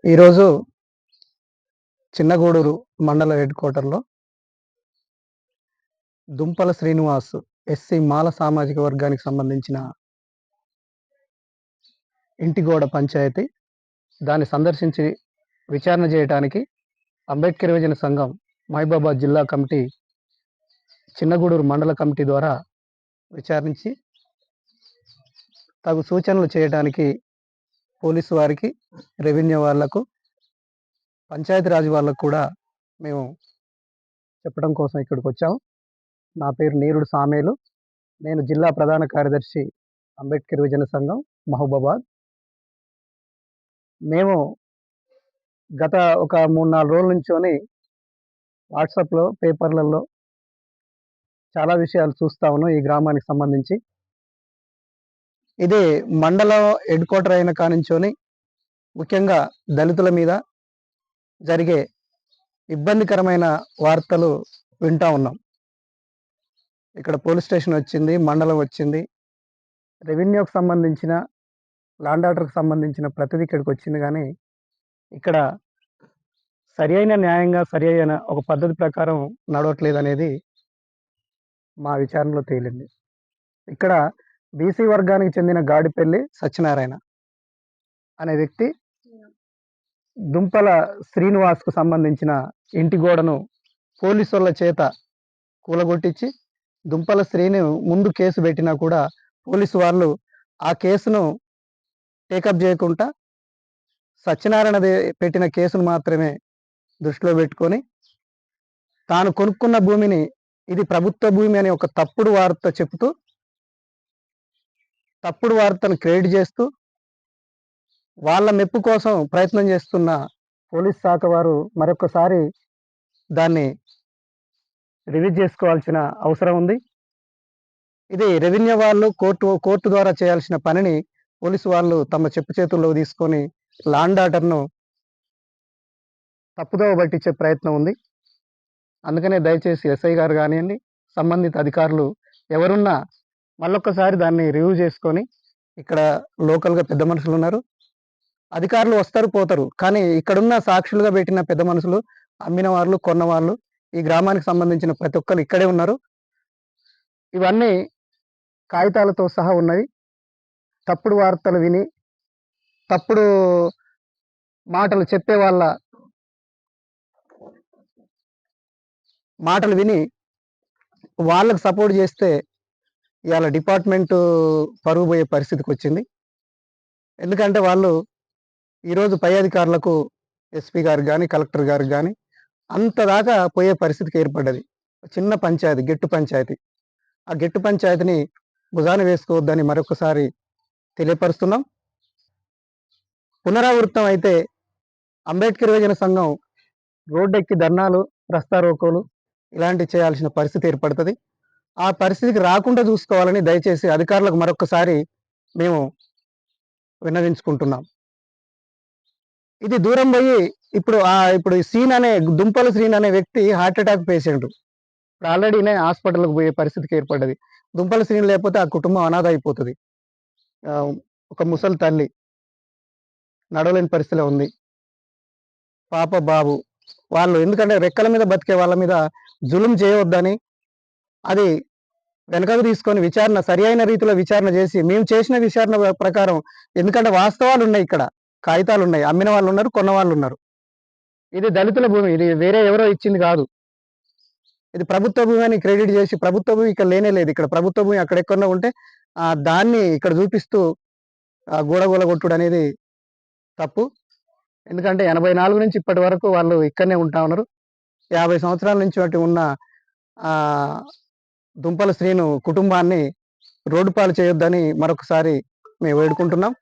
ఈరోజు చిన్నగూడూరు మండల హెడ్ క్వార్టర్‌లో దుంపల శ్రీనివాస్ ఎస్సీ మాల సామాజిక వర్గానికి సంబంధించిన ఇంటిగోడ పంచాయతీ దాన్ని సందర్శించి విచారణ చేయటానికి అంబేద్కర్ యువజన సంఘం మహబూబాబాద్ జిల్లా కమిటీ చిన్నగూడూరు మండల కమిటీ ద్వారా విచారించి తగు సూచనలు చేయడానికి పోలీసు వారికి, రెవెన్యూ వాళ్లకు, పంచాయతీరాజ్ వాళ్ళకు కూడా మేము చెప్పడం కోసం ఇక్కడికి వచ్చాము. నా పేరు నీరుడు సామేలు. నేను జిల్లా ప్రధాన కార్యదర్శి అంబేద్కర్ యువజన సంఘం మహబూబాబాద్. మేము గత ఒక 3-4 రోజుల నుంచోని వాట్సాప్‌లో, పేపర్‌లలో చాలా విషయాలు చూస్తా ఉన్నాం ఈ గ్రామానికి సంబంధించి. ఇది మండలం హెడ్ క్వార్టర్ అయిన కానించోని ముఖ్యంగా దళితుల మీద జరిగే ఇబ్బందికరమైన వార్తలు వింటా ఉన్నాం. ఇక్కడ పోలీస్ స్టేషన్ వచ్చింది, మండలం వచ్చింది, రెవెన్యూకి సంబంధించిన, ల్యాండ్ ఆర్డర్‌కి సంబంధించిన ప్రతిదీ ఇక్కడికి వచ్చింది. కానీ ఇక్కడ సరియైన న్యాయంగా, సరియైన ఒక పద్ధతి ప్రకారం నడవట్లేదనేది మా విచారణలో తేలింది. ఇక్కడ బీసీ వర్గానికి చెందిన గాడిపల్లి సత్యనారాయణ అనే వ్యక్తి దుంపల శ్రీనివాస్‌కు సంబంధించిన ఇంటి గోడను పోలీసోళ్ళ చేత కూలగొట్టించి, దుంపల శ్రీని ముందు కేసు పెట్టినా కూడా పోలీసు వాళ్ళు ఆ కేసును టేకప్ చేయకుండా సత్యనారాయణది పెట్టిన కేసును మాత్రమే దృష్టిలో పెట్టుకొని తాను కొనుక్కున్న భూమిని ఇది ప్రభుత్వ భూమి అని ఒక తప్పుడు వార్త చెబుతూ, తప్పుడు వార్తను క్రియేట్ చేస్తూ వాళ్ళ మెప్పు కోసం ప్రయత్నం చేస్తున్న పోలీస్ శాఖ వారు మరొకసారి దాన్ని రివ్యూ చేసుకోవాల్సిన అవసరం ఉంది. ఇది రెవెన్యూ వాళ్ళు కోర్టు ద్వారా చేయాల్సిన పనిని పోలీసు వాళ్ళు తమ చెప్పు చేతుల్లో తీసుకొని ల్యాండ్ ఆర్డర్‌ను తప్పుదోవ పట్టించే ప్రయత్నం ఉంది. అందుకనే దయచేసి ఎస్ఐ గారు కానియండి, సంబంధిత అధికారులు ఎవరున్నా మళ్ళొక్కసారి దాన్ని రివ్యూ చేసుకొని, ఇక్కడ లోకల్‌గా పెద్ద మనుషులు ఉన్నారు, అధికారులు వస్తారు పోతారు. కానీ ఇక్కడున్న సాక్షులుగా పెట్టిన పెద్ద మనుషులు, అమ్మిన వాళ్ళు, కొన్న వాళ్ళు, ఈ గ్రామానికి సంబంధించిన ప్రతి ఒక్కరు ఇక్కడే ఉన్నారు. ఇవన్నీ కాగితాలతో సహా ఉన్నవి. తప్పుడు వార్తలు విని, తప్పుడు మాటలు చెప్పే వాళ్ళ మాటలు విని వాళ్ళకి సపోర్ట్ చేస్తే ఇవాళ డిపార్ట్మెంటు పరువు పోయే పరిస్థితికి వచ్చింది. ఎందుకంటే వాళ్ళు ఈరోజు పై అధికారులకు, ఎస్పీ గారికి కానీ, కలెక్టర్ గారికి కానీ అంతదాకా పోయే పరిస్థితికి ఏర్పడ్డది. చిన్న పంచాయతీ, గెట్టు పంచాయతీ. ఆ గెట్టు పంచాయతీని భుజాన వేసుకోవద్దని మరొకసారి తెలియపరుస్తున్నాం. పునరావృతం అయితే అంబేద్కర్ యువజన సంఘం రోడ్డెక్కి ధర్నాలు, రస్తారోకోలు ఇలాంటివి చేయాల్సిన పరిస్థితి ఏర్పడుతుంది. ఆ పరిస్థితికి రాకుండా చూసుకోవాలని దయచేసి అధికారులకు మరొకసారి మేము విన్నవించుకుంటున్నాం. ఇది దూరం పోయి ఇప్పుడు దుంపల శ్రీన్ అనే వ్యక్తి హార్ట్ అటాక్ పేషెంట్. ఇప్పుడు ఆల్రెడీనే హాస్పిటల్‌కి పోయే పరిస్థితికి ఏర్పడ్డది. దుంపల శ్రీన్ లేకపోతే ఆ కుటుంబం అనాథ అయిపోతుంది. ఒక ముసలి తల్లి నడవలేని పరిస్థితిలో ఉంది. పాప, బాబు వాళ్ళు ఎందుకంటే రెక్కల మీద బతికే వాళ్ళ మీద జులుం చేయవద్దని, అది వెనకకు తీసుకొని సరియైన రీతిలో విచారణ చేసి, మేము చేసిన విచారణ ప్రకారం, ఎందుకంటే వాస్తవాలు ఉన్నాయి, ఇక్కడ కాగితాలు ఉన్నాయి, అమ్మిన వాళ్ళు ఉన్నారు, కొన్న వాళ్ళు ఉన్నారు. ఇది దళితుల భూమి, ఇది వేరే ఎవరో ఇచ్చింది కాదు. ఇది ప్రభుత్వ భూమి అని క్రెడిట్ చేసి, ప్రభుత్వ భూమి ఇక్కడ లేనే లేదు. ఇక్కడ ప్రభుత్వ భూమి అక్కడెక్కడో ఉంటే దాన్ని ఇక్కడ చూపిస్తూ గూడగూలగొట్టుడు అనేది తప్పు. ఎందుకంటే 84 నుంచి ఇప్పటి వరకు వాళ్ళు ఇక్కడనే ఉంటా ఉన్నారు. 50 సంవత్సరాల నుంచి అటు ఉన్న దుంపల శ్రీను కుటుంబాన్ని రోడ్డు పాలు చేయొద్దని మరొకసారి మేము వేడుకుంటున్నాం.